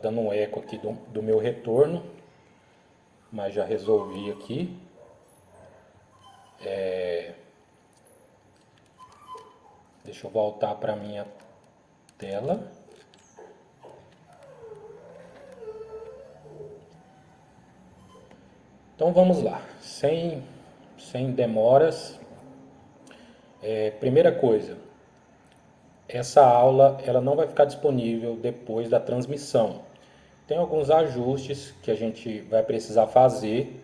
dando um eco aqui do meu retorno, mas já resolvi aqui. Deixa eu voltar para minha tela. Então vamos lá, sem demoras. Primeira coisa, essa aula ela não vai ficar disponível depois da transmissão. Tem alguns ajustes que a gente vai precisar fazer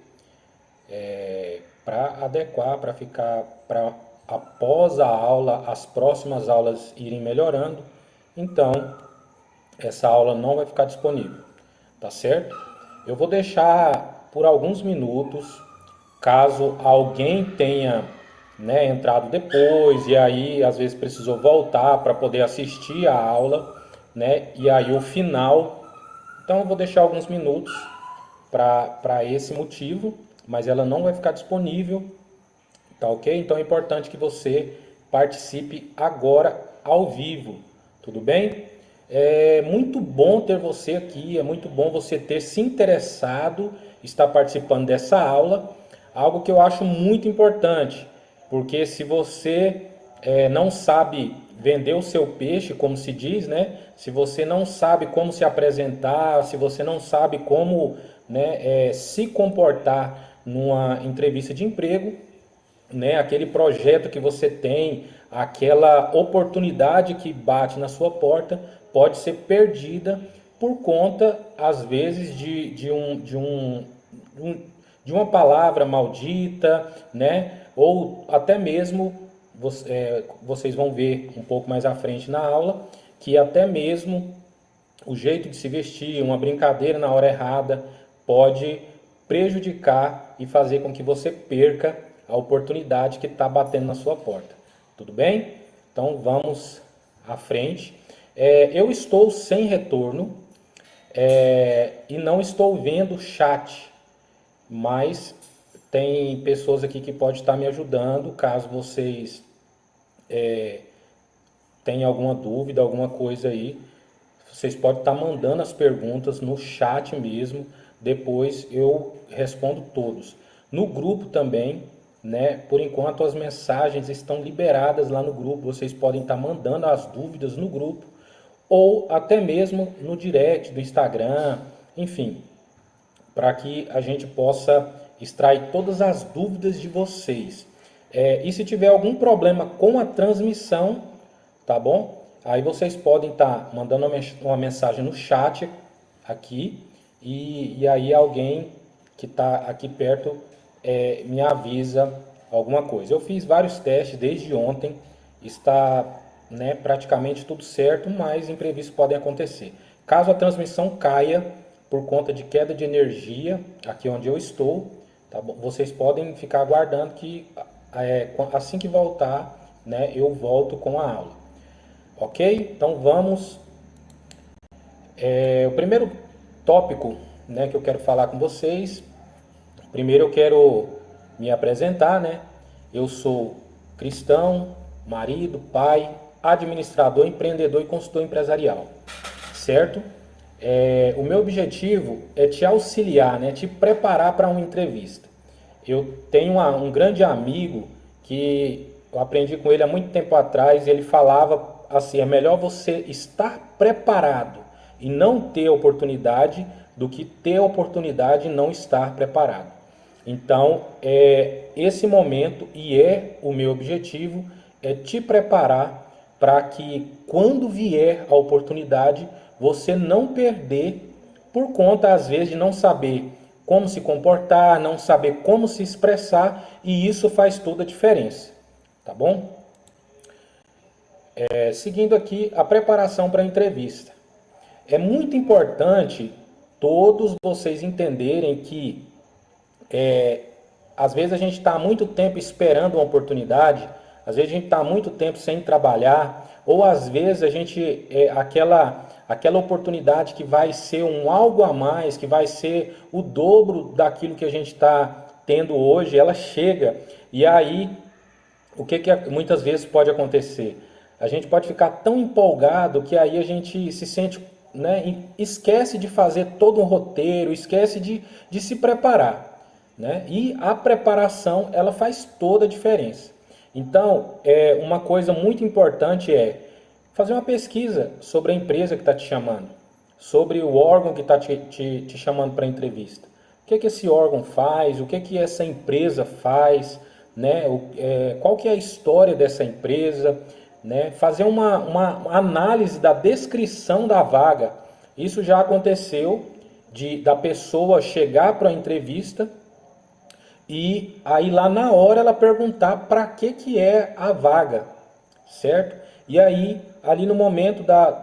para adequar, para ficar, para após a aula, as próximas aulas irem melhorando. Então, essa aula não vai ficar disponível, tá certo? Eu vou deixar por alguns minutos, caso alguém tenha, né, entrado depois e aí às vezes precisou voltar para poder assistir a aula, né? E aí o final, então eu vou deixar alguns minutos para esse motivo, mas ela não vai ficar disponível, tá ok? Então é importante que você participe agora ao vivo, tudo bem? É muito bom ter você aqui, é muito bom você ter se interessado, estar participando dessa aula, algo que eu acho muito importante, porque se você não sabe vender o seu peixe, como se diz, né? Se você não sabe como se apresentar, se você não sabe como, né, se comportar numa entrevista de emprego, né, aquele projeto que você tem, aquela oportunidade que bate na sua porta, pode ser perdida por conta, às vezes, de uma palavra maldita, né? Ou até mesmo, vocês vão ver um pouco mais à frente na aula, que até mesmo o jeito de se vestir, uma brincadeira na hora errada, pode prejudicar e fazer com que você perca a oportunidade que está batendo na sua porta. Tudo bem? Então vamos à frente. Eu estou sem retorno e não estou vendo o chat, mas tem pessoas aqui que podem estar me ajudando caso vocês tenham alguma dúvida, alguma coisa aí. Vocês podem estar mandando as perguntas no chat mesmo, depois eu respondo todos. No grupo também, né? Por enquanto as mensagens estão liberadas lá no grupo, vocês podem estar mandando as dúvidas no grupo ou até mesmo no direct do Instagram, enfim, para que a gente possa extrair todas as dúvidas de vocês. E se tiver algum problema com a transmissão, tá bom? Aí vocês podem estar mandando uma mensagem no chat aqui e aí alguém que está aqui perto me avisa alguma coisa. Eu fiz vários testes desde ontem, está, né, praticamente tudo certo, mas imprevistos podem acontecer. Caso a transmissão caia por conta de queda de energia, aqui onde eu estou, tá bom? Vocês podem ficar aguardando que assim que voltar, né, eu volto com a aula. Ok? Então vamos. O primeiro tópico, né, que eu quero falar com vocês. Primeiro eu quero me apresentar, né? Eu sou cristão, marido, pai, administrador, empreendedor e consultor empresarial, certo? O meu objetivo é te auxiliar, né? Te preparar para uma entrevista. Eu tenho um grande amigo que eu aprendi com ele há muito tempo atrás. Ele falava assim: é melhor você estar preparado e não ter oportunidade do que ter oportunidade e não estar preparado. Então, esse momento e o meu objetivo é te preparar para que quando vier a oportunidade, você não perder por conta, às vezes, de não saber como se comportar, não saber como se expressar, e isso faz toda a diferença, tá bom? Seguindo aqui a preparação para a entrevista. É muito importante todos vocês entenderem que às vezes a gente está há muito tempo esperando uma oportunidade, às vezes a gente está há muito tempo sem trabalhar, ou às vezes a gente, aquela oportunidade que vai ser um algo a mais, que vai ser o dobro daquilo que a gente está tendo hoje, ela chega, e aí o que muitas vezes pode acontecer? A gente pode ficar tão empolgado que aí a gente se sente, né, e esquece de fazer todo um roteiro, esquece de se preparar, né? E a preparação, ela faz toda a diferença. Então, uma coisa muito importante é fazer uma pesquisa sobre a empresa que está te chamando, sobre o órgão que está te chamando para entrevista. O que esse órgão faz, o que essa empresa faz, né? Qual que é a história dessa empresa, né? Fazer uma análise da descrição da vaga. Isso já aconteceu da pessoa chegar para a entrevista e aí lá na hora ela perguntar para que é a vaga, certo? E aí ali no momento da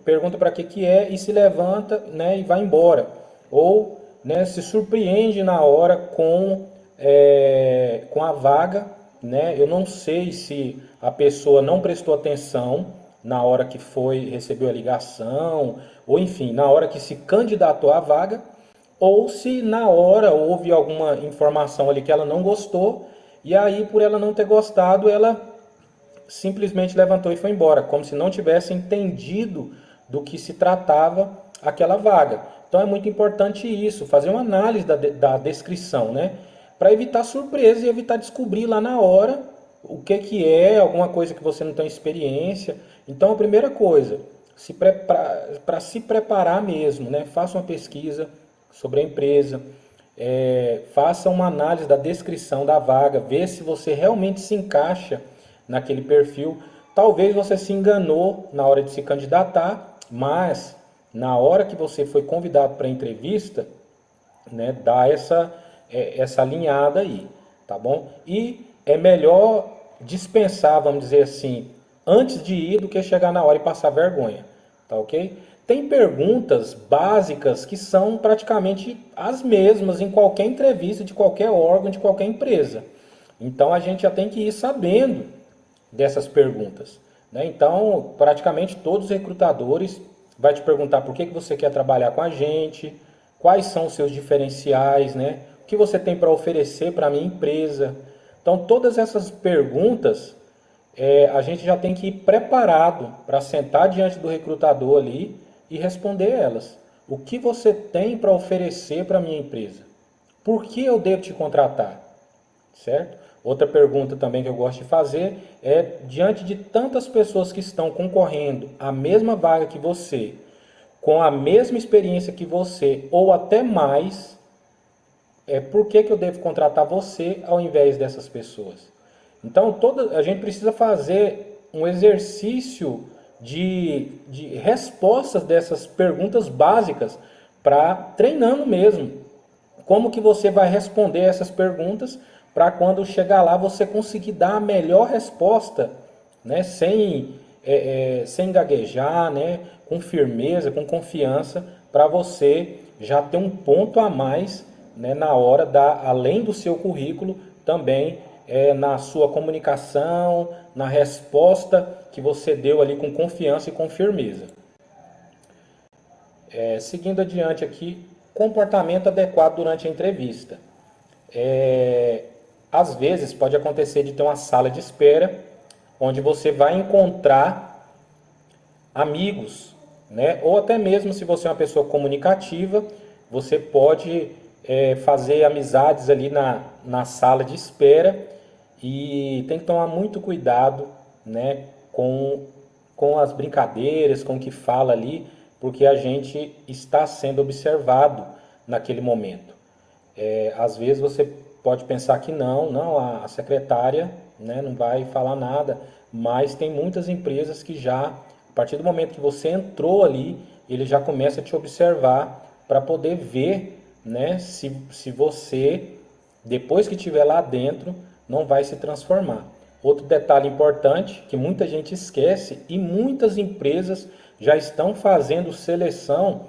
pergunta para que é e se levanta, né, e vai embora. Ou, né, se surpreende na hora com a vaga, né? Eu não sei se a pessoa não prestou atenção na hora que recebeu a ligação, ou enfim, na hora que se candidatou à vaga, ou se na hora houve alguma informação ali que ela não gostou, e aí por ela não ter gostado, ela simplesmente levantou e foi embora, como se não tivesse entendido do que se tratava aquela vaga. Então é muito importante isso, fazer uma análise da descrição, né? Para evitar surpresa e evitar descobrir lá na hora o que é, alguma coisa que você não tem experiência. Então a primeira coisa, para se preparar mesmo, né? Faça uma pesquisa sobre a empresa, faça uma análise da descrição da vaga, vê se você realmente se encaixa naquele perfil. Talvez você se enganou na hora de se candidatar, mas na hora que você foi convidado para a entrevista, né, dá essa alinhada aí, tá bom? E é melhor dispensar, vamos dizer assim, antes de ir do que chegar na hora e passar vergonha, tá ok? Tem perguntas básicas que são praticamente as mesmas em qualquer entrevista de qualquer órgão, de qualquer empresa. Então a gente já tem que ir sabendo dessas perguntas, né? Então, praticamente todos os recrutadores vai te perguntar por que você quer trabalhar com a gente, quais são os seus diferenciais, né? O que você tem para oferecer para a minha empresa. Então, todas essas perguntas, a gente já tem que ir preparado para sentar diante do recrutador ali e responder elas. O que você tem para oferecer para a minha empresa? Por que eu devo te contratar? Certo? Outra pergunta também que eu gosto de fazer é, diante de tantas pessoas que estão concorrendo à mesma vaga que você, com a mesma experiência que você, ou até mais, por que eu devo contratar você ao invés dessas pessoas? Então, a gente precisa fazer um exercício de respostas dessas perguntas básicas para treinando mesmo. Como que você vai responder essas perguntas para quando chegar lá você conseguir dar a melhor resposta, né? Sem gaguejar, né? Com firmeza, com confiança, para você já ter um ponto a mais, né? Na hora além do seu currículo, também na sua comunicação, na resposta que você deu ali com confiança e com firmeza. Seguindo adiante aqui, comportamento adequado durante a entrevista. Às vezes pode acontecer de ter uma sala de espera onde você vai encontrar amigos, né? Ou até mesmo se você é uma pessoa comunicativa, você pode fazer amizades ali na sala de espera e tem que tomar muito cuidado, né, com as brincadeiras, com o que fala ali, porque a gente está sendo observado naquele momento. Às vezes você pode pensar que não, a secretária, né, não vai falar nada, mas tem muitas empresas que já, a partir do momento que você entrou ali, ele já começa a te observar para poder ver, né, se você, depois que estiver lá dentro, não vai se transformar. Outro detalhe importante que muita gente esquece e muitas empresas já estão fazendo seleção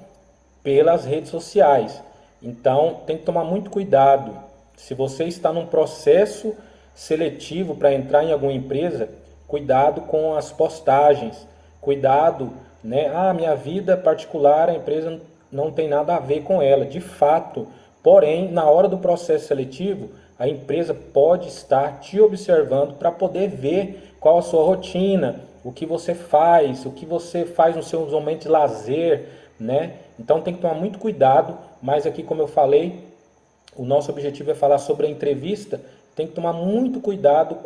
pelas redes sociais. Então tem que tomar muito cuidado. Se você está num processo seletivo para entrar em alguma empresa, cuidado com as postagens, cuidado, né? Minha vida particular, a empresa não tem nada a ver com ela, de fato. Porém, na hora do processo seletivo, a empresa pode estar te observando para poder ver qual a sua rotina, o que você faz nos seus momentos de lazer, né? Então tem que tomar muito cuidado, mas aqui, como eu falei, o nosso objetivo é falar sobre a entrevista. Tem que tomar muito cuidado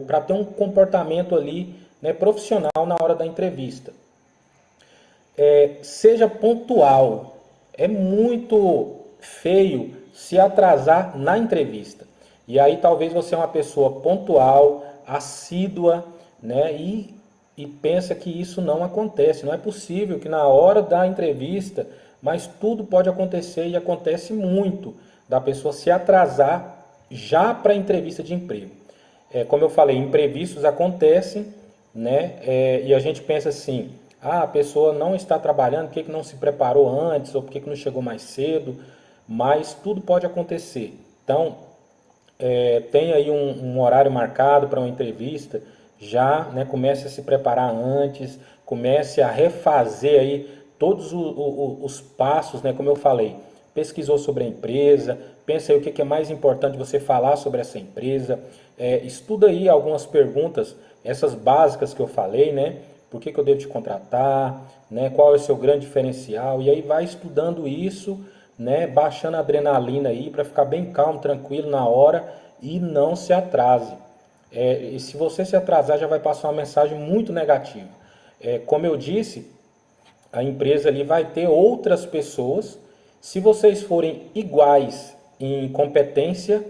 para ter um comportamento ali, né, profissional na hora da entrevista. Seja pontual. É muito feio se atrasar na entrevista. E aí talvez você é uma pessoa pontual, assídua, né? E pensa que isso não acontece. Não é possível que na hora da entrevista, mas tudo pode acontecer e acontece muito da pessoa se atrasar já para a entrevista de emprego. Como eu falei, imprevistos acontecem, né? E a gente pensa assim, a pessoa não está trabalhando, por que não se preparou antes, ou por que não chegou mais cedo, mas tudo pode acontecer. Então, tem aí um horário marcado para uma entrevista, já, né, comece a se preparar antes, comece a refazer aí todos os passos, né, como eu falei, pesquisou sobre a empresa, pensa aí o que é mais importante você falar sobre essa empresa, estuda aí algumas perguntas, essas básicas que eu falei, né, por que eu devo te contratar, né, qual é o seu grande diferencial, e aí vai estudando isso, né, baixando a adrenalina aí para ficar bem calmo, tranquilo na hora e não se atrase. E se você se atrasar, já vai passar uma mensagem muito negativa. Como eu disse, a empresa ali vai ter outras pessoas. Se vocês forem iguais em competência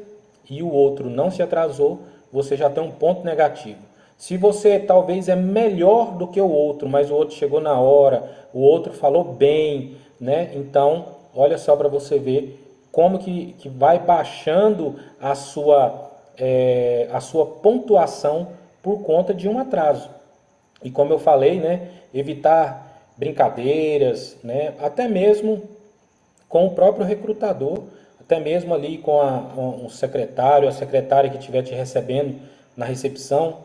e o outro não se atrasou, você já tem um ponto negativo. Se você talvez é melhor do que o outro, mas o outro chegou na hora, o outro falou bem, né? Então, olha só para você ver como que vai baixando a sua pontuação por conta de um atraso. E como eu falei, né, evitar brincadeiras, né, até mesmo com o próprio recrutador, até mesmo ali com um secretário, a secretária que estiver te recebendo na recepção.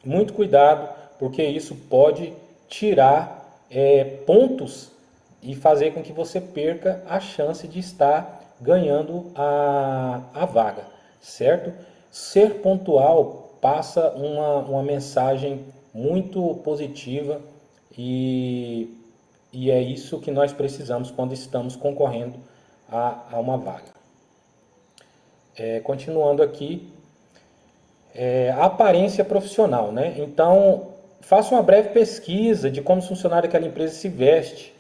Muito cuidado, porque isso pode tirar pontos e fazer com que você perca a chance de estar ganhando a vaga, certo? Ser pontual passa uma mensagem muito positiva e é isso que nós precisamos quando estamos concorrendo a uma vaga. Continuando aqui, a aparência profissional, né? Então, faça uma breve pesquisa de como os funcionários daquela empresa se veste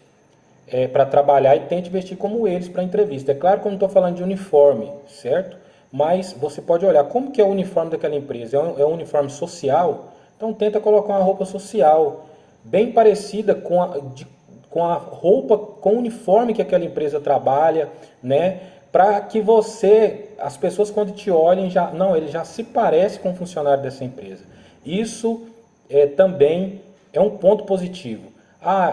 para trabalhar e tente vestir como eles para a entrevista. É claro que eu não estou falando de uniforme, certo? Mas você pode olhar como que é o uniforme daquela empresa. É um uniforme social? Então tenta colocar uma roupa social, bem parecida com a roupa, com o uniforme que aquela empresa trabalha, né? Para que as pessoas quando te olhem, ele já se parece com um funcionário dessa empresa. Isso também é um ponto positivo.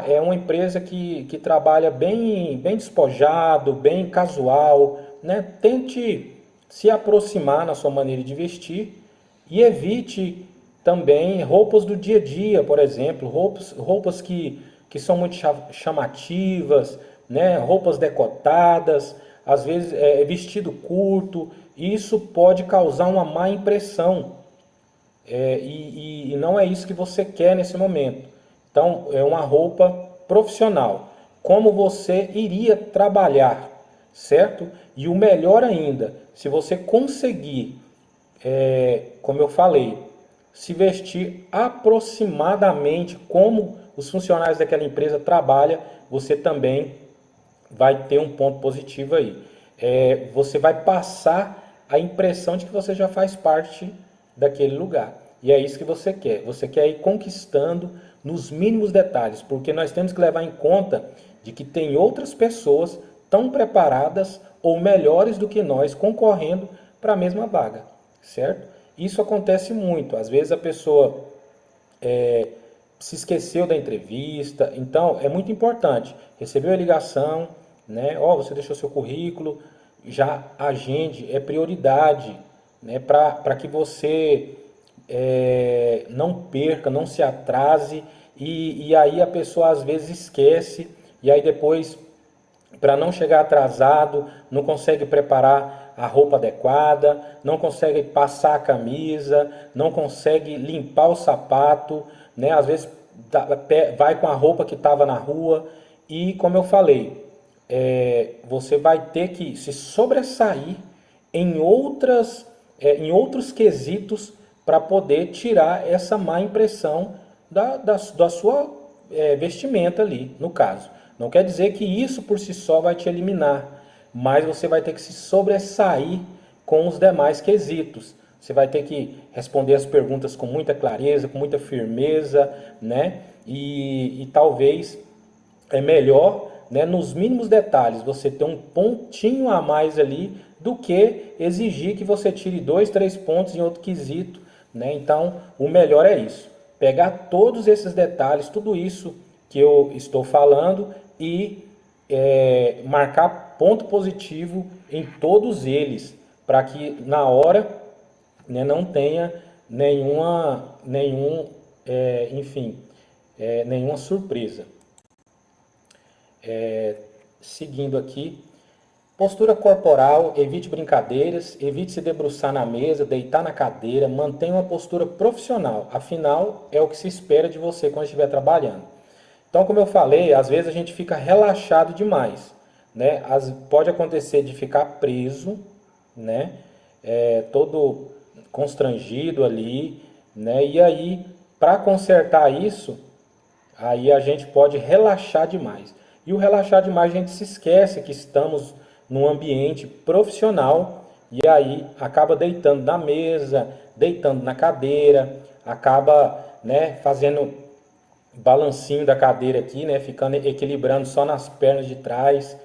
É uma empresa que trabalha bem despojado, bem casual, né? Tente se aproximar na sua maneira de vestir e evite também roupas do dia a dia, por exemplo, roupas que são muito chamativas, né? Roupas decotadas, às vezes vestido curto, isso pode causar uma má impressão e não é isso que você quer nesse momento. Então, é uma roupa profissional, como você iria trabalhar, certo? E o melhor ainda, se você conseguir, como eu falei, se vestir aproximadamente como os funcionários daquela empresa trabalham, você também vai ter um ponto positivo aí. Você vai passar a impressão de que você já faz parte daquele lugar. E é isso que você quer. Você quer ir conquistando nos mínimos detalhes, porque nós temos que levar em conta de que tem outras pessoas tão preparadas ou melhores do que nós concorrendo para a mesma vaga, certo? Isso acontece muito. Às vezes a pessoa se esqueceu da entrevista, então é muito importante. Recebeu a ligação, né? Você deixou seu currículo, já agende, é prioridade, né? Para que você não perca, não se atrase e aí a pessoa às vezes esquece e aí depois, para não chegar atrasado, não consegue preparar a roupa adequada, não consegue passar a camisa, não consegue limpar o sapato, né? Às vezes vai com a roupa que estava na rua E como eu falei, você vai ter que se sobressair em em outros quesitos para poder tirar essa má impressão da sua vestimenta ali, no caso. Não quer dizer que isso por si só vai te eliminar, mas você vai ter que se sobressair com os demais quesitos. Você vai ter que responder as perguntas com muita clareza, com muita firmeza, né? E talvez é melhor, né, nos mínimos detalhes, você ter um pontinho a mais ali do que exigir que você tire 2, 3 pontos em outro quesito, né? Então, o melhor é isso. Pegar todos esses detalhes, tudo isso que eu estou falando e marcar ponto positivo em todos eles, para que na hora, né, não tenha enfim, nenhuma surpresa. Seguindo aqui, postura corporal, evite brincadeiras, evite se debruçar na mesa, deitar na cadeira, mantenha uma postura profissional, afinal é o que se espera de você quando estiver trabalhando. Então, como eu falei, às vezes a gente fica relaxado demais, né? Pode acontecer de ficar preso, né? Todo constrangido ali, né? E aí, para consertar isso, aí a gente pode relaxar demais. E o relaxar demais a gente se esquece que estamos num ambiente profissional e aí acaba deitando na mesa, deitando na cadeira, acaba, né, fazendo balancinho da cadeira aqui, né, ficando equilibrando só nas pernas de trás.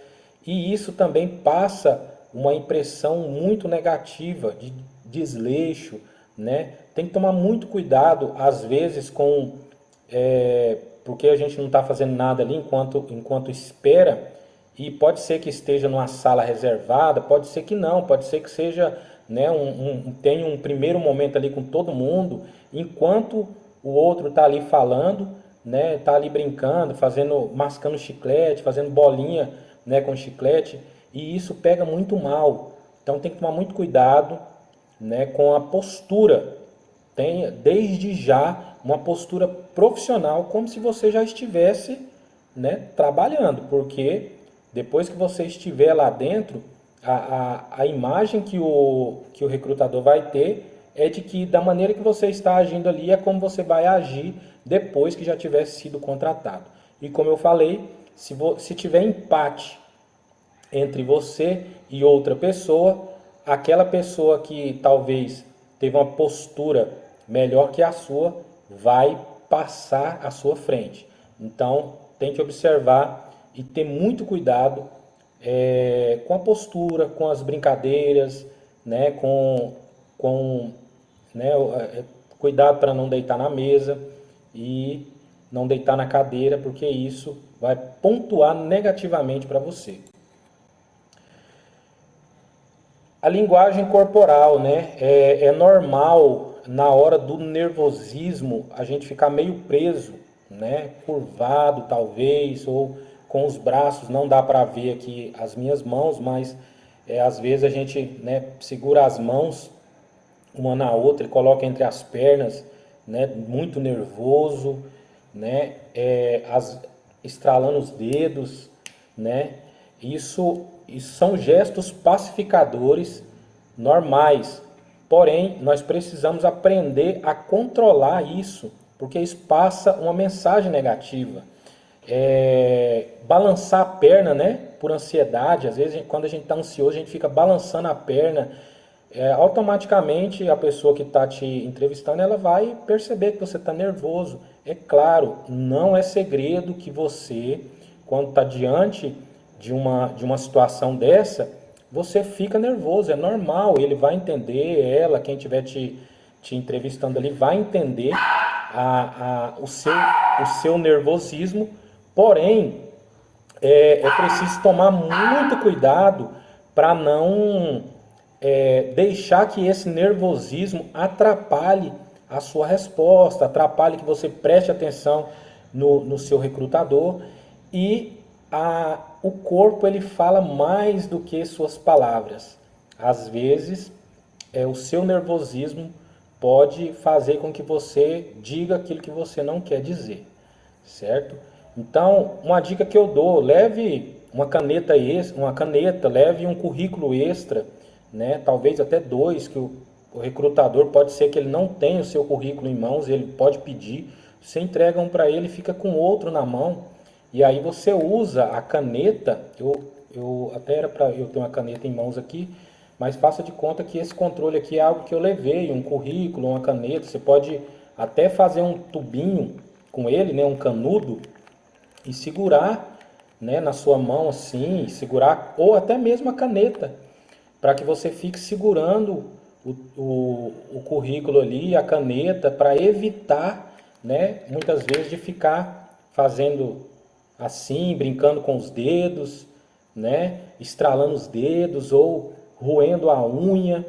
E isso também passa uma impressão muito negativa de desleixo, né? Tem que tomar muito cuidado, às vezes, porque a gente não está fazendo nada ali enquanto espera, e pode ser que esteja numa sala reservada, pode ser que não, pode ser que seja, né, tenha um primeiro momento ali com todo mundo, enquanto o outro está ali falando, né, está ali brincando, mascando chiclete, fazendo bolinha, né, com chiclete, e isso pega muito mal. Então tem que tomar muito cuidado, né, com a postura. Tenha desde já uma postura profissional, como se você já estivesse, né, trabalhando, porque depois que você estiver lá dentro, a imagem que o recrutador vai ter é de que da maneira que você está agindo ali é como você vai agir depois que já tivesse sido contratado. E como eu falei, se tiver empate entre você e outra pessoa, aquela pessoa que talvez teve uma postura melhor que a sua vai passar à sua frente. Então, tem que observar e ter muito cuidado com a postura, com as brincadeiras, né, com né, cuidado para não deitar na mesa e não deitar na cadeira, porque isso vai pontuar negativamente para você. A linguagem corporal, né? É normal na hora do nervosismo a gente ficar meio preso, né? Curvado talvez, ou com os braços, não dá para ver aqui as minhas mãos, mas às vezes a gente, né, segura as mãos uma na outra e coloca entre as pernas, né? Muito nervoso, né? Estralando os dedos, né? Isso são gestos pacificadores normais. Porém, nós precisamos aprender a controlar isso, porque isso passa uma mensagem negativa. Balançar a perna, né? Por ansiedade, às vezes quando a gente está ansioso, a gente fica balançando a perna. Automaticamente a pessoa que está te entrevistando, ela vai perceber que você está nervoso. É claro, não é segredo que você, quando está diante de uma situação dessa, você fica nervoso, é normal, ele vai entender, quem estiver te entrevistando ali, vai entender o seu nervosismo, porém, é preciso tomar muito cuidado para não deixar que esse nervosismo atrapalhe a sua resposta, atrapalhe que você preste atenção no seu recrutador e o corpo ele fala mais do que suas palavras. Às vezes, o seu nervosismo pode fazer com que você diga aquilo que você não quer dizer, certo? Então, uma dica que eu dou, leve uma caneta, leve um currículo extra, né? Talvez até dois, que o recrutador pode ser que ele não tenha o seu currículo em mãos, ele pode pedir, você entrega um para ele, fica com outro na mão, e aí você usa a caneta, eu até era para eu ter uma caneta em mãos aqui, mas faça de conta que esse controle aqui é algo que eu levei, um currículo, uma caneta, você pode até fazer um tubinho com ele, né, um canudo, e segurar, né, na sua mão assim, segurar, ou até mesmo a caneta, para que você fique segurando o currículo ali, a caneta, para evitar, né, muitas vezes de ficar fazendo assim, brincando com os dedos, né, estralando os dedos ou roendo a unha.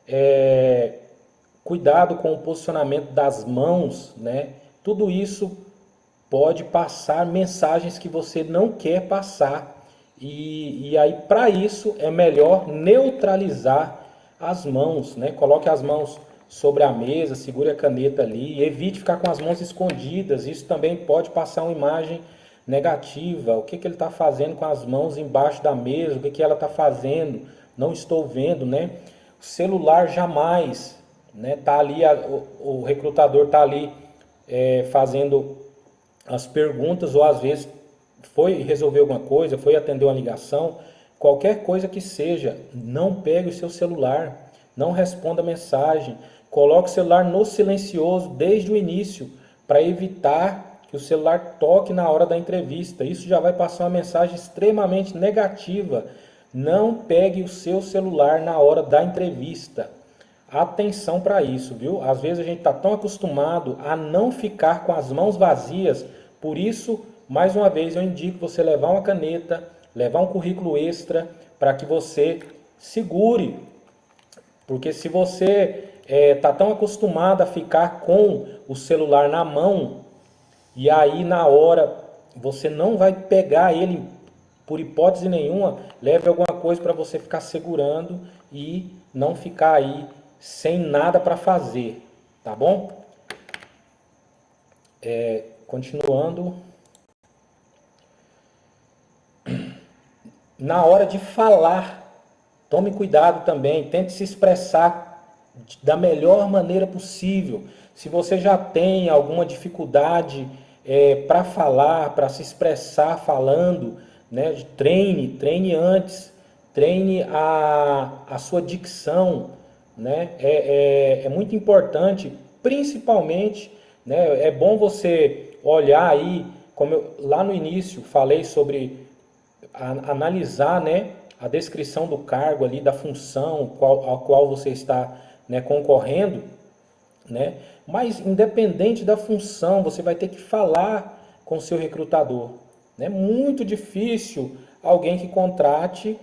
É, cuidado com o posicionamento das mãos, né? Tudo isso pode passar mensagens que você não quer passar. E aí, para isso, é melhor neutralizar as mãos, né? Coloque as mãos sobre a mesa, segure a caneta ali, evite ficar com as mãos escondidas. Isso também pode passar uma imagem negativa. O que que ele está fazendo com as mãos embaixo da mesa? O que que ela está fazendo? Não estou vendo, né? O celular jamais, né? Tá ali, o recrutador está ali fazendo as perguntas, ou às vezes foi resolver alguma coisa, foi atender uma ligação, qualquer coisa que seja, não pegue o seu celular, não responda mensagem, coloque o celular no silencioso desde o início, para evitar que o celular toque na hora da entrevista. Isso já vai passar uma mensagem extremamente negativa. Não pegue o seu celular na hora da entrevista. Atenção para isso, viu? Às vezes a gente está tão acostumado a não ficar com as mãos vazias, por isso, mais uma vez, eu indico você levar uma caneta, levar um currículo extra, para que você segure, porque se você está tão acostumado a ficar com o celular na mão, e aí na hora você não vai pegar ele por hipótese nenhuma, leve alguma coisa para você ficar segurando e não ficar aí sem nada para fazer, tá bom? Continuando, na hora de falar, tome cuidado também, tente se expressar da melhor maneira possível. Se você já tem alguma dificuldade para falar, para se expressar falando, né, treine antes, treine a sua dicção, né? É muito importante, principalmente, né, é bom você olhar aí, como eu lá no início falei sobre analisar, né, a descrição do cargo ali, da função a qual você está, né, concorrendo, né? Mas independente da função, você vai ter que falar com o seu recrutador. É muito difícil alguém que contrate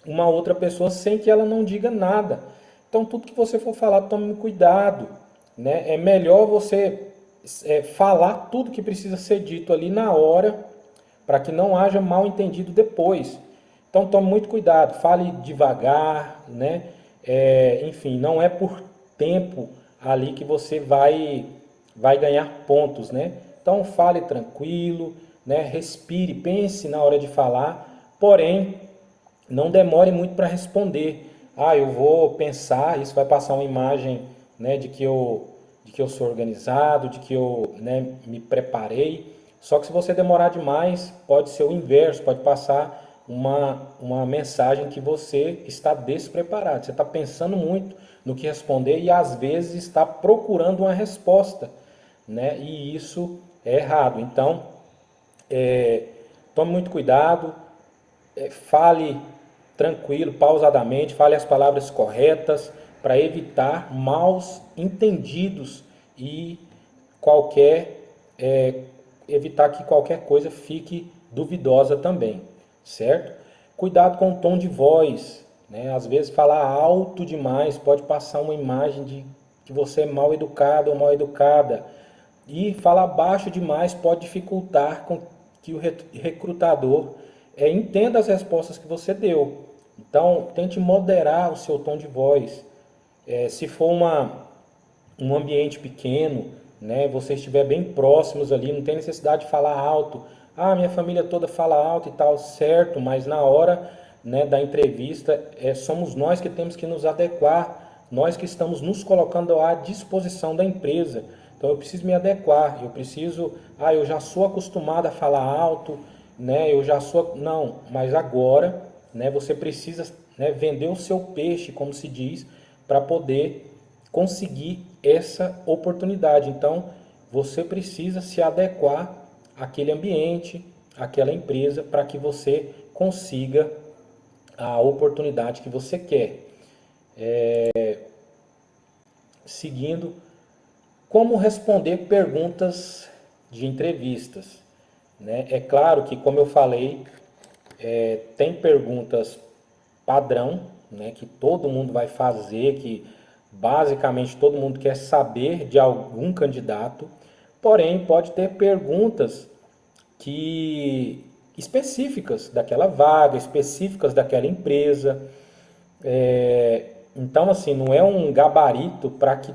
uma outra pessoa sem que ela não diga nada. Então, tudo que você for falar, tome cuidado, né? É melhor você falar tudo que precisa ser dito ali na hora, para que não haja mal entendido depois. Então, tome muito cuidado, fale devagar, né? Enfim, não é por tempo ali que você vai ganhar pontos, né? Então, fale tranquilo, né? Respire, pense na hora de falar, porém, não demore muito para responder. Ah, eu vou pensar, isso vai passar uma imagem, né, de que eu sou organizado, de que eu, né, me preparei. Só que se você demorar demais, pode ser o inverso, pode passar uma mensagem que você está despreparado. Você está pensando muito no que responder e às vezes está procurando uma resposta, né? E isso é errado. Então, tome muito cuidado, fale tranquilo, pausadamente, fale as palavras corretas para evitar maus entendidos e qualquer evitar que qualquer coisa fique duvidosa também, certo? Cuidado com o tom de voz, né? Às vezes falar alto demais pode passar uma imagem de que você é mal educado ou mal educada. E falar baixo demais pode dificultar com que o recrutador entenda as respostas que você deu. Então, tente moderar o seu tom de voz. Se for um ambiente pequeno, né, você estiver bem próximos ali, não tem necessidade de falar alto. Ah, minha família toda fala alto e tal, certo, mas na hora, né, da entrevista, somos nós que temos que nos adequar, nós que estamos nos colocando à disposição da empresa. Então eu preciso me adequar, eu preciso, eu já sou acostumado a falar alto, né, eu já sou, não, mas agora, né, você precisa, né, vender o seu peixe, como se diz, para poder conseguir essa oportunidade. Então, você precisa se adequar àquele ambiente, àquela empresa, para que você consiga a oportunidade que você quer. Seguindo, como responder perguntas de entrevistas, né? É claro que, como eu falei, tem perguntas padrão, né, que todo mundo vai fazer, que basicamente todo mundo quer saber de algum candidato, porém pode ter perguntas que específicas daquela vaga, específicas daquela empresa. Então, assim, não é um gabarito para que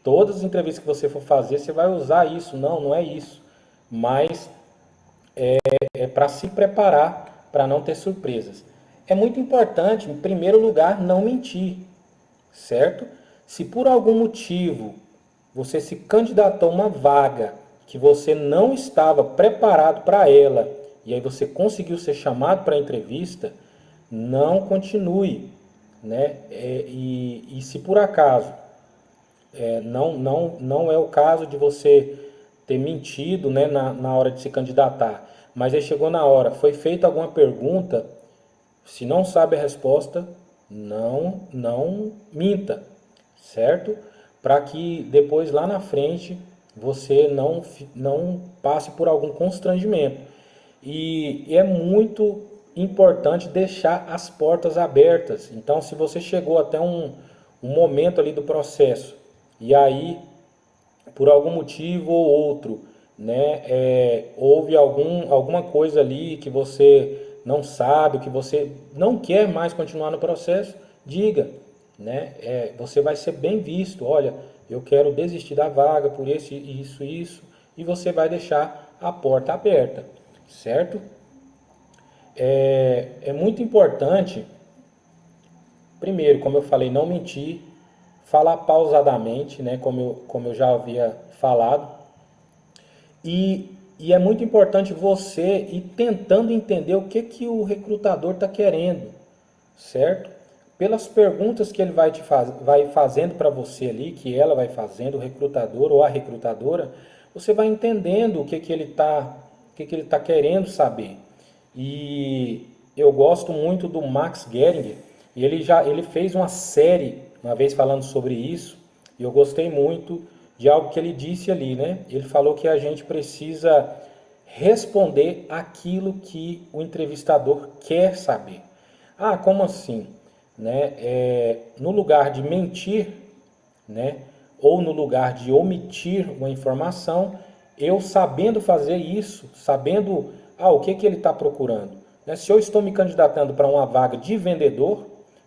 todas as entrevistas que você for fazer, você vai usar isso. Não, não é isso. Mas é para se preparar para não ter surpresas. É muito importante, em primeiro lugar, não mentir, certo? Se por algum motivo você se candidatou a uma vaga que você não estava preparado para ela e aí você conseguiu ser chamado para a entrevista, não continue, né? E se por acaso não é o caso de você ter mentido, né, na hora de se candidatar, mas aí chegou na hora, foi feita alguma pergunta, se não sabe a resposta, não minta, certo? Para que depois lá na frente você não passe por algum constrangimento. E é muito importante deixar as portas abertas. Então, se você chegou até um momento ali do processo e aí por algum motivo ou outro, né, houve alguma coisa ali que você não sabe, que você não quer mais continuar no processo, diga, né, você vai ser bem visto, olha, eu quero desistir da vaga por isso, e você vai deixar a porta aberta, certo? É muito importante, primeiro, como eu falei, não mentir, falar pausadamente, né, como eu já havia falado, e é muito importante você ir tentando entender o que o recrutador está querendo, certo? Pelas perguntas que ele vai fazendo para você ali, que ela vai fazendo, o recrutador ou a recrutadora, você vai entendendo o que ele tá querendo saber. E eu gosto muito do Max Geringer, e ele fez uma série uma vez falando sobre isso, e eu gostei muito de algo que ele disse ali, né? Ele falou que a gente precisa responder aquilo que o entrevistador quer saber. Ah, como assim? Né? No lugar de mentir, né? Ou no lugar de omitir uma informação, eu sabendo fazer isso, sabendo o que ele está procurando. Né? Se eu estou me candidatando para uma vaga de vendedor,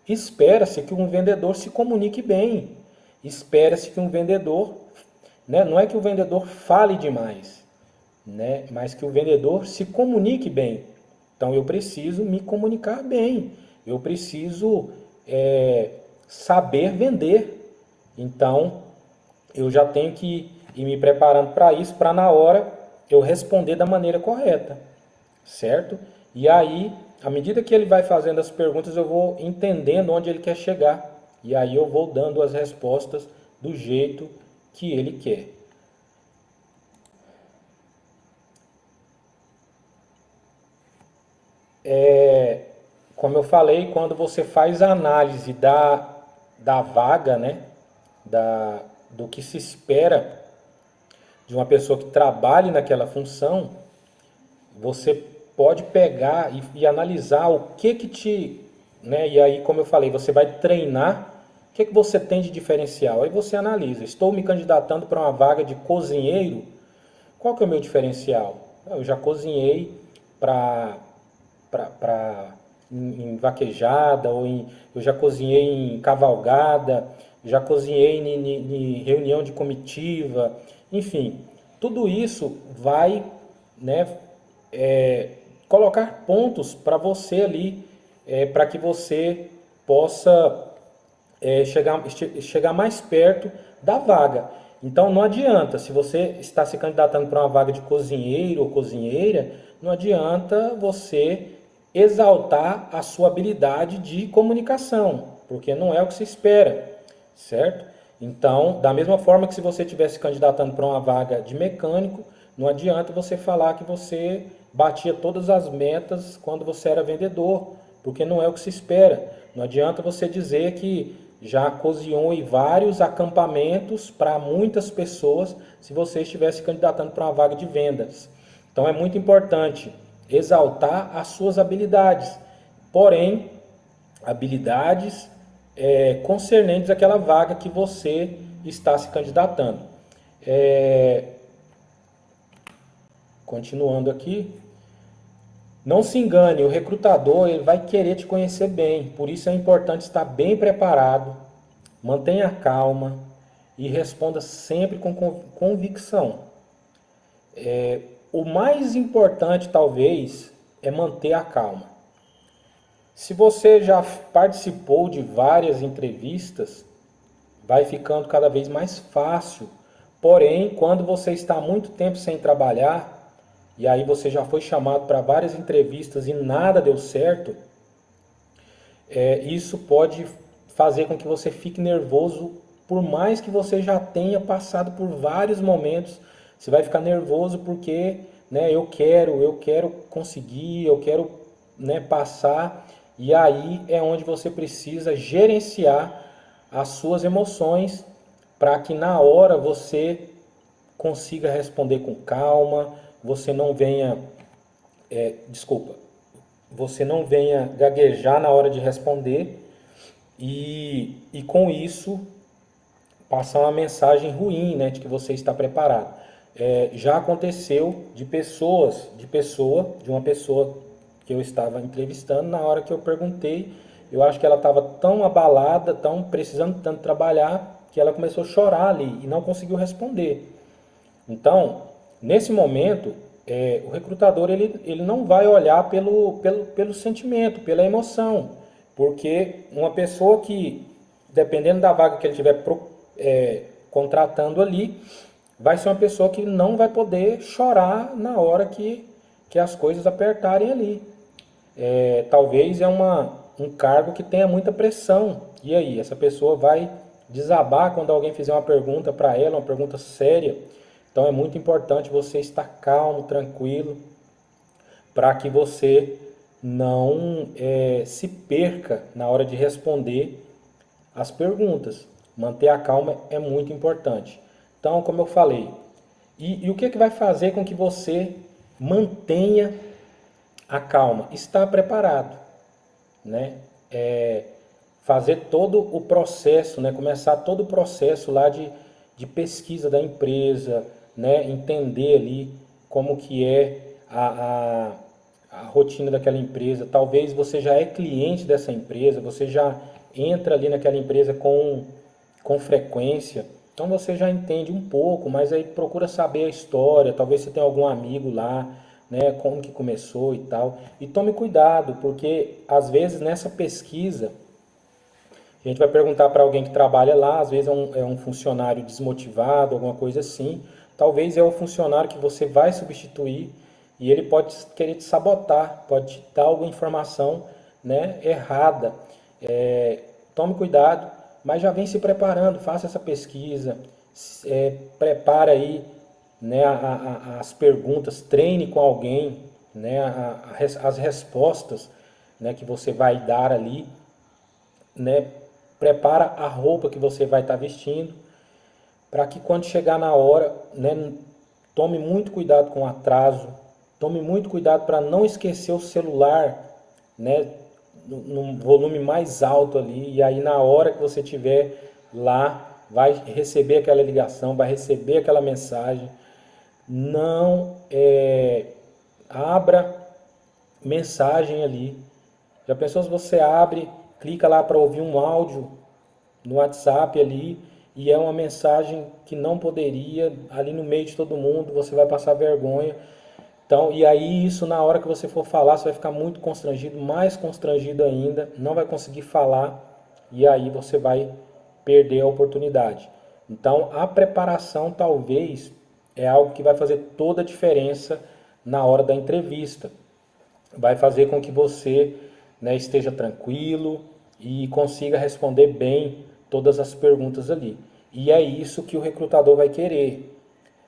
espera-se que um vendedor se comunique bem. Espera-se que um vendedor, né? Não é que o vendedor fale demais, né? Mas que o vendedor se comunique bem. Então eu preciso me comunicar bem, eu preciso saber vender. Então eu já tenho que ir me preparando para isso, para na hora eu responder da maneira correta, certo? E aí, à medida que ele vai fazendo as perguntas, eu vou entendendo onde ele quer chegar. E aí eu vou dando as respostas do jeito que ele quer. Como eu falei, quando você faz a análise da vaga, né, do que se espera de uma pessoa que trabalhe naquela função, você pode pegar e analisar o que te, né, e aí, como eu falei, você vai treinar o que você tem de diferencial. Aí você analisa, estou me candidatando para uma vaga de cozinheiro, qual que é o meu diferencial? Eu já cozinhei para em vaquejada, eu já cozinhei em cavalgada, já cozinhei em reunião de comitiva, enfim, tudo isso vai, né, colocar pontos para você ali, para que você possa chegar mais perto da vaga. Então não adianta, se você está se candidatando para uma vaga de cozinheiro ou cozinheira, não adianta você exaltar a sua habilidade de comunicação, porque não é o que se espera, certo? Então, da mesma forma que se você estivesse candidatando para uma vaga de mecânico, não adianta você falar que você batia todas as metas quando você era vendedor, porque não é o que se espera. Não adianta você dizer que já cozinhou em vários acampamentos para muitas pessoas se você estivesse candidatando para uma vaga de vendas. Então é muito importante exaltar as suas habilidades, porém, habilidades concernentes àquela vaga que você está se candidatando. Continuando aqui, não se engane, o recrutador ele vai querer te conhecer bem, por isso é importante estar bem preparado, mantenha calma e responda sempre com convicção. O mais importante, talvez, é manter a calma. Se você já participou de várias entrevistas, vai ficando cada vez mais fácil. Porém, quando você está há muito tempo sem trabalhar, e aí você já foi chamado para várias entrevistas e nada deu certo, isso pode fazer com que você fique nervoso, por mais que você já tenha passado por vários momentos, você vai ficar nervoso porque, né, eu quero conseguir, eu quero, né, passar, e aí é onde você precisa gerenciar as suas emoções para que na hora você consiga responder com calma, você não venha, desculpa, você não venha gaguejar na hora de responder e com isso passar uma mensagem ruim, né, de que você está preparado. Já aconteceu de uma pessoa que eu estava entrevistando, na hora que eu perguntei, eu acho que ela estava tão abalada, tão precisando tanto trabalhar, que ela começou a chorar ali e não conseguiu responder. Então, nesse momento, o recrutador ele não vai olhar pelo sentimento, pela emoção, porque uma pessoa que, dependendo da vaga que ele estiver contratando ali, vai ser uma pessoa que não vai poder chorar na hora que as coisas apertarem ali. Talvez um cargo que tenha muita pressão. E aí, essa pessoa vai desabar quando alguém fizer uma pergunta para ela, uma pergunta séria. Então é muito importante você estar calmo, tranquilo, para que você não se perca na hora de responder as perguntas. Manter a calma é muito importante. Então, como eu falei, e o que, que vai fazer com que você mantenha a calma? Estar preparado, né? Fazer todo o processo, né? Começar todo o processo lá de pesquisa da empresa, né? Entender ali como que é a rotina daquela empresa. Talvez você já é cliente dessa empresa, você já entra ali naquela empresa com frequência, então você já entende um pouco, mas aí procura saber a história, talvez você tenha algum amigo lá, né, como que começou e tal. E tome cuidado, porque às vezes nessa pesquisa a gente vai perguntar para alguém que trabalha lá, às vezes é um funcionário desmotivado, alguma coisa assim. Talvez é o funcionário que você vai substituir e ele pode querer te sabotar, pode te dar alguma informação, né, errada. Tome cuidado, mas já vem se preparando, faça essa pesquisa, prepara aí, né, as perguntas, treine com alguém, né, as respostas, né, que você vai dar ali, né, prepara a roupa que você vai estar vestindo, para que quando chegar na hora, né, tome muito cuidado com o atraso, tome muito cuidado para não esquecer o celular, né, num volume mais alto ali, e aí na hora que você estiver lá, vai receber aquela ligação, vai receber aquela mensagem. Não abra mensagem ali. Já pensou se você abre, clica lá para ouvir um áudio no WhatsApp ali, e é uma mensagem que não poderia, ali no meio de todo mundo, você vai passar vergonha. Então, e aí isso na hora que você for falar, você vai ficar muito constrangido, mais constrangido ainda, não vai conseguir falar, e aí você vai perder a oportunidade. Então, a preparação talvez é algo que vai fazer toda a diferença na hora da entrevista. Vai fazer com que você, né, esteja tranquilo e consiga responder bem todas as perguntas ali. E é isso que o recrutador vai querer.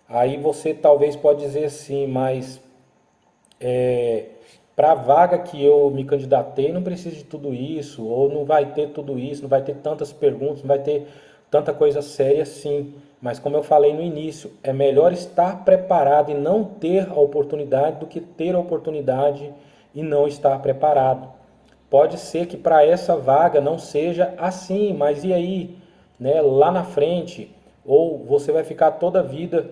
Aí você talvez pode dizer assim, mas para a vaga que eu me candidatei não precisa de tudo isso, ou não vai ter tudo isso, não vai ter tantas perguntas, não vai ter tanta coisa séria assim. Mas como eu falei no início, é melhor estar preparado e não ter a oportunidade do que ter a oportunidade e não estar preparado. Pode ser que para essa vaga não seja assim, mas e aí, né, lá na frente? Ou você vai ficar toda a vida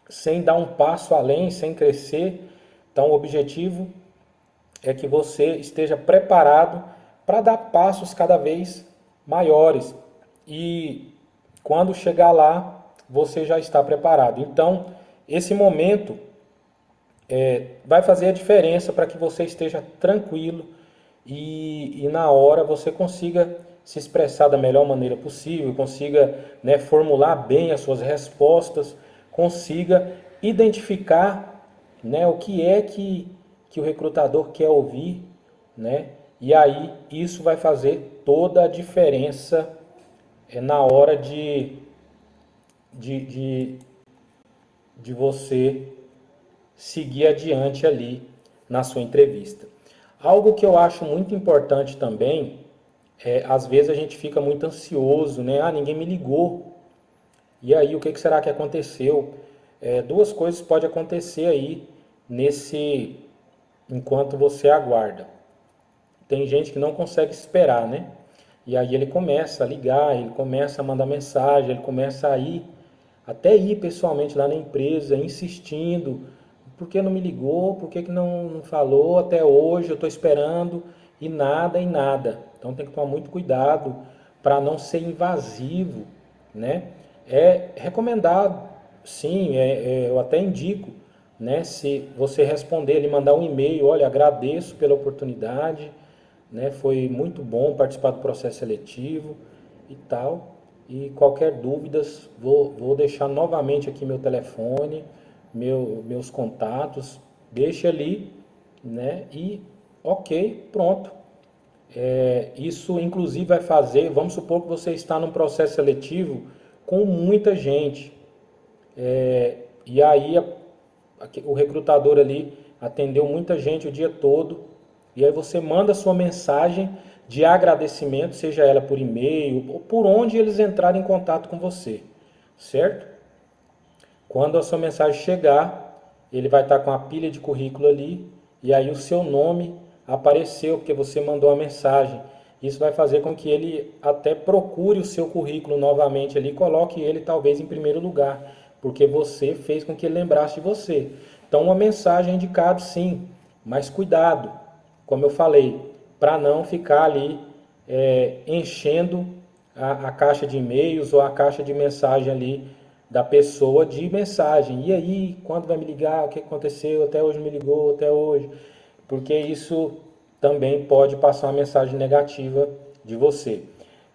sem dar um passo além, sem crescer. Então, o objetivo é que você esteja preparado para dar passos cada vez maiores. E quando chegar lá, você já está preparado. Então, esse momento vai fazer a diferença para que você esteja tranquilo e na hora você consiga se expressar da melhor maneira possível, consiga, né, formular bem as suas respostas, consiga identificar, né, o que é que o recrutador quer ouvir, né? E aí isso vai fazer toda a diferença na hora de, de, de você seguir adiante ali na sua entrevista. Algo que eu acho muito importante também às vezes a gente fica muito ansioso, né? Ah, ninguém me ligou. E aí, o que será que aconteceu? Duas coisas podem acontecer aí nesse enquanto você aguarda. Tem gente que não consegue esperar, né? E aí ele começa a ligar, ele começa a mandar mensagem, ele começa a ir, até ir pessoalmente lá na empresa, insistindo, por que não me ligou, por que não falou até hoje, eu estou esperando, e nada, e nada. Então tem que tomar muito cuidado para não ser invasivo, né? É recomendado, sim, eu até indico, né? Se você responder, ele mandar um e-mail, olha, agradeço pela oportunidade, né? Foi muito bom participar do processo seletivo e tal. E qualquer dúvidas, vou deixar novamente aqui meu telefone, meus contatos, deixe ali, né? E ok, pronto. Isso inclusive vai fazer, vamos supor que você está num processo seletivo com muita gente. E aí o recrutador ali atendeu muita gente o dia todo. E aí você manda a sua mensagem de agradecimento, seja ela por e-mail ou por onde eles entrarem em contato com você, certo? Quando a sua mensagem chegar, ele vai estar com a pilha de currículo ali e aí o seu nome apareceu porque você mandou a mensagem. Isso vai fazer com que ele até procure o seu currículo novamente ali, coloque ele talvez em primeiro lugar, porque você fez com que ele lembrasse de você. Então, uma mensagem é indicado sim, mas cuidado, como eu falei, para não ficar ali enchendo a caixa de e-mails ou a caixa de mensagem ali da pessoa de mensagem. E aí, quando vai me ligar? O que aconteceu? Até hoje me ligou, até hoje. Porque isso também pode passar uma mensagem negativa de você.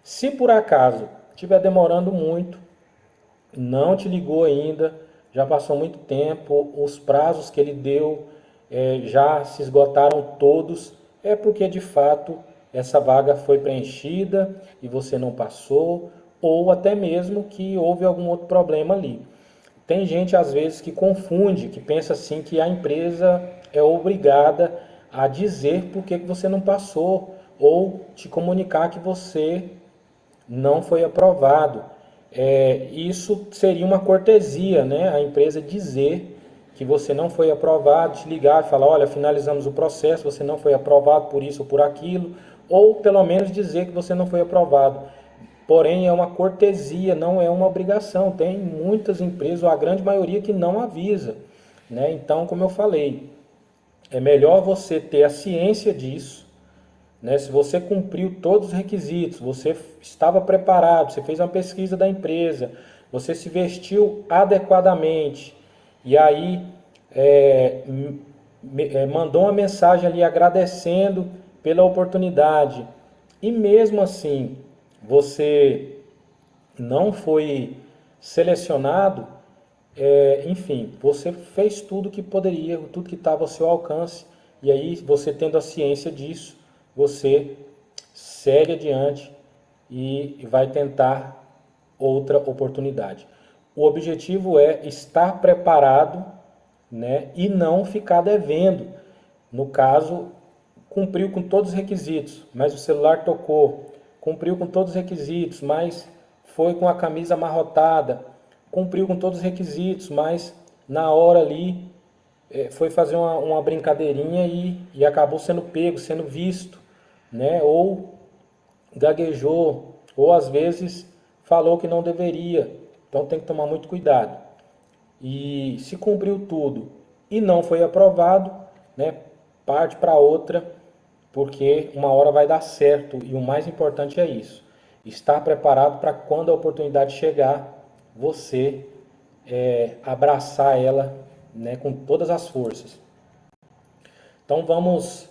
Se por acaso estiver demorando muito, não te ligou ainda, já passou muito tempo, os prazos que ele deu já se esgotaram todos, é porque de fato essa vaga foi preenchida e você não passou, ou até mesmo que houve algum outro problema ali. Tem gente às vezes que confunde, que pensa assim que a empresa é obrigada a dizer por que você não passou ou te comunicar que você não foi aprovado. Isso seria uma cortesia, né? A empresa dizer que você não foi aprovado, te ligar e falar, olha, finalizamos o processo, você não foi aprovado por isso ou por aquilo, ou pelo menos dizer que você não foi aprovado. Porém, é uma cortesia, não é uma obrigação. Tem muitas empresas, ou a grande maioria, que não avisa, né? Então, como eu falei, é melhor você ter a ciência disso, né? Se você cumpriu todos os requisitos, você estava preparado, você fez uma pesquisa da empresa, você se vestiu adequadamente, e aí mandou uma mensagem ali agradecendo pela oportunidade, e mesmo assim você não foi selecionado, enfim, você fez tudo que poderia, tudo que estava ao seu alcance, e aí você tendo a ciência disso, você segue adiante e vai tentar outra oportunidade. O objetivo é estar preparado, né, e não ficar devendo. No caso, cumpriu com todos os requisitos, mas o celular tocou, cumpriu com todos os requisitos, mas foi com a camisa amarrotada, cumpriu com todos os requisitos, mas na hora ali foi fazer uma brincadeirinha e acabou sendo pego, sendo visto, né? Ou gaguejou, ou às vezes falou que não deveria. Então tem que tomar muito cuidado. E se cumpriu tudo e não foi aprovado, né? Parte para outra, porque uma hora vai dar certo e o mais importante é isso. Estar preparado para quando a oportunidade chegar, você abraçar ela, né, com todas as forças. Então vamos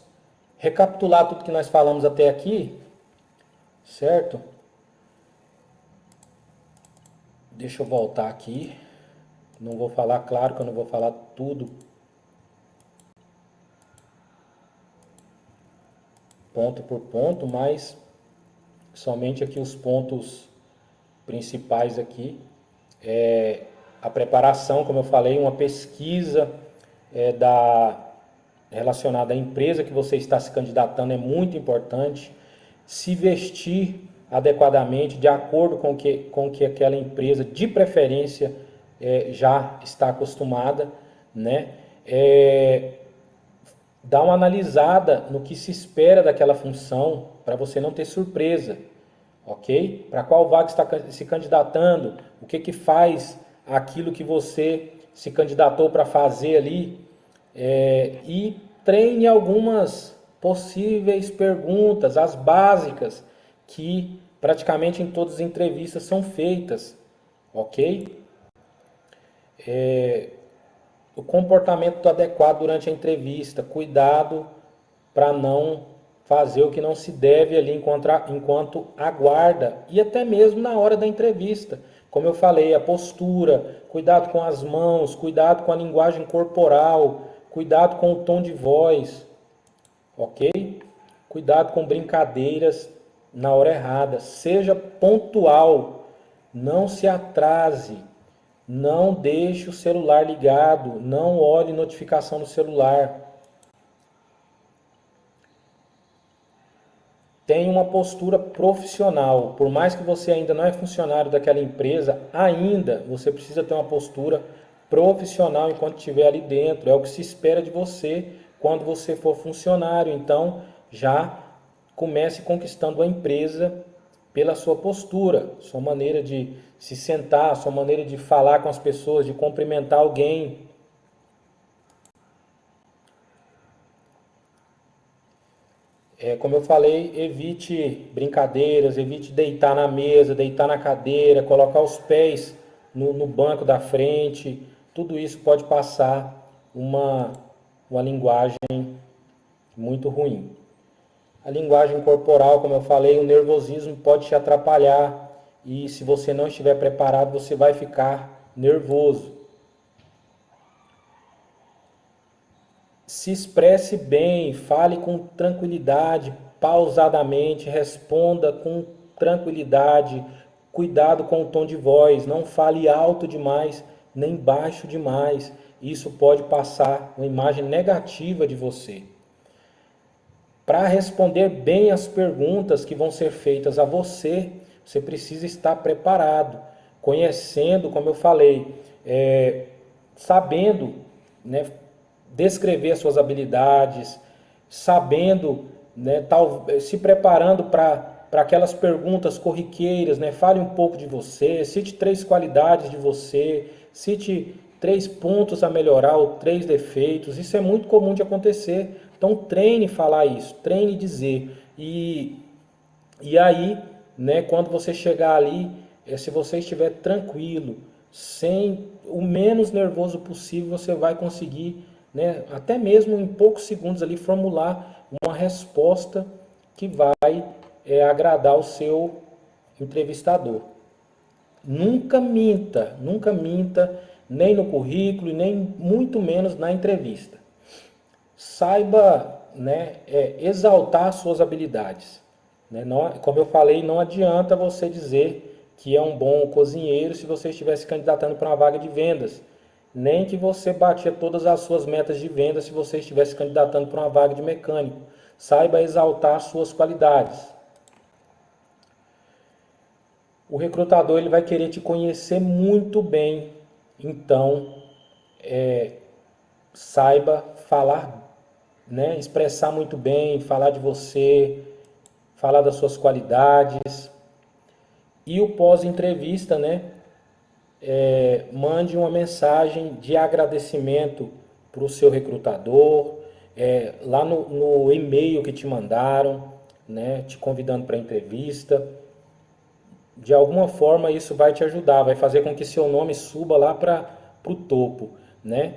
recapitular tudo que nós falamos até aqui, certo? Deixa eu voltar aqui. Não vou falar, claro que eu não vou falar tudo ponto por ponto, mas somente aqui os pontos principais aqui. A preparação, como eu falei, uma pesquisa relacionada à empresa que você está se candidatando é muito importante. Se vestir adequadamente, de acordo com que aquela empresa, de preferência, já está acostumada, né? Dar uma analisada no que se espera daquela função, para você não ter surpresa, ok? Para qual vaga está se candidatando, o que faz aquilo que você se candidatou para fazer ali, e treine algumas possíveis perguntas, as básicas, que praticamente em todas as entrevistas são feitas, ok? O comportamento adequado durante a entrevista, cuidado para não fazer o que não se deve ali enquanto aguarda e até mesmo na hora da entrevista. Como eu falei, a postura, cuidado com as mãos, cuidado com a linguagem corporal, cuidado com o tom de voz, ok? Cuidado com brincadeiras na hora errada. Seja pontual, não se atrase, não deixe o celular ligado, não olhe notificação no celular. Tenha uma postura profissional. Por mais que você ainda não é funcionário daquela empresa, ainda você precisa ter uma postura profissional enquanto estiver ali dentro. É o que se espera de você quando você for funcionário. Então, já comece conquistando a empresa pela sua postura, sua maneira de se sentar, sua maneira de falar com as pessoas, de cumprimentar alguém. Como eu falei, evite brincadeiras, evite deitar na mesa, deitar na cadeira, colocar os pés no banco da frente. Tudo isso pode passar uma linguagem muito ruim. A linguagem corporal, como eu falei, o nervosismo pode te atrapalhar e se você não estiver preparado, você vai ficar nervoso. Se expresse bem, fale com tranquilidade, pausadamente, responda com tranquilidade, cuidado com o tom de voz, não fale alto demais, nem baixo demais. Isso pode passar uma imagem negativa de você. Para responder bem as perguntas que vão ser feitas a você, você precisa estar preparado, conhecendo, como eu falei, sabendo, né, descrever as suas habilidades, sabendo, né, se preparando para aquelas perguntas corriqueiras, né? Fale um pouco de você, cite 3 qualidades de você, cite 3 pontos a melhorar ou 3 defeitos. Isso é muito comum de acontecer. Então treine falar isso, treine dizer. E aí, né, quando você chegar ali, se você estiver tranquilo, sem o menos nervoso possível, você vai conseguir, né, até mesmo em poucos segundos ali, formular uma resposta que vai agradar o seu entrevistador. Nunca minta, nem no currículo e nem muito menos na entrevista. Saiba, né, exaltar suas habilidades. Né? Não, como eu falei, não adianta você dizer que é um bom cozinheiro se você estiver se candidatando para uma vaga de vendas. Nem que você batia todas as suas metas de venda se você estivesse se candidatando para uma vaga de mecânico. Saiba exaltar suas qualidades. O recrutador ele vai querer te conhecer muito bem. Então, saiba falar, né, expressar muito bem, falar de você, falar das suas qualidades. E o pós-entrevista, né, mande uma mensagem de agradecimento para o seu recrutador, lá no e-mail que te mandaram, né, te convidando para a entrevista. De alguma forma isso vai te ajudar, vai fazer com que seu nome suba lá para o topo, né?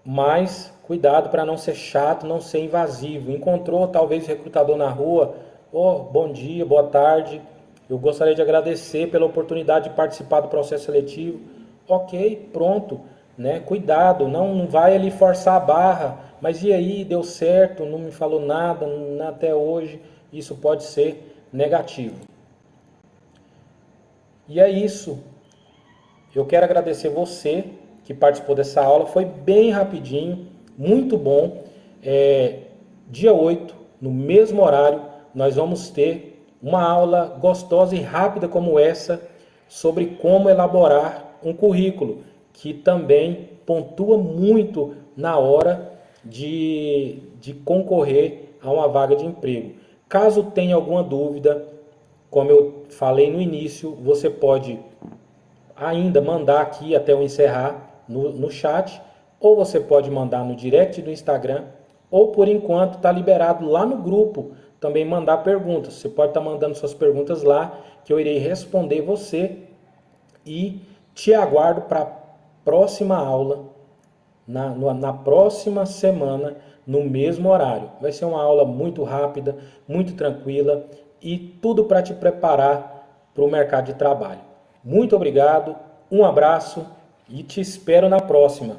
Mas cuidado para não ser chato, não ser invasivo. Encontrou talvez o recrutador na rua, bom dia, boa tarde, eu gostaria de agradecer pela oportunidade de participar do processo seletivo. Ok, pronto, né? Cuidado, não vai ali forçar a barra, mas e aí, deu certo, não me falou nada até hoje, isso pode ser negativo. E é isso. Eu quero agradecer você que participou dessa aula. Foi bem rapidinho, muito bom. Dia 8, no mesmo horário, nós vamos ter uma aula gostosa e rápida como essa sobre como elaborar um currículo, que também pontua muito na hora de concorrer a uma vaga de emprego. Caso tenha alguma dúvida, como eu falei no início, você pode ainda mandar aqui até eu encerrar no chat, ou você pode mandar no direct do Instagram, ou por enquanto está liberado lá no grupo também mandar perguntas. Você pode estar mandando suas perguntas lá, que eu irei responder você e te aguardo para a próxima aula, na próxima semana, no mesmo horário. Vai ser uma aula muito rápida, muito tranquila e tudo para te preparar para o mercado de trabalho. Muito obrigado, um abraço e te espero na próxima.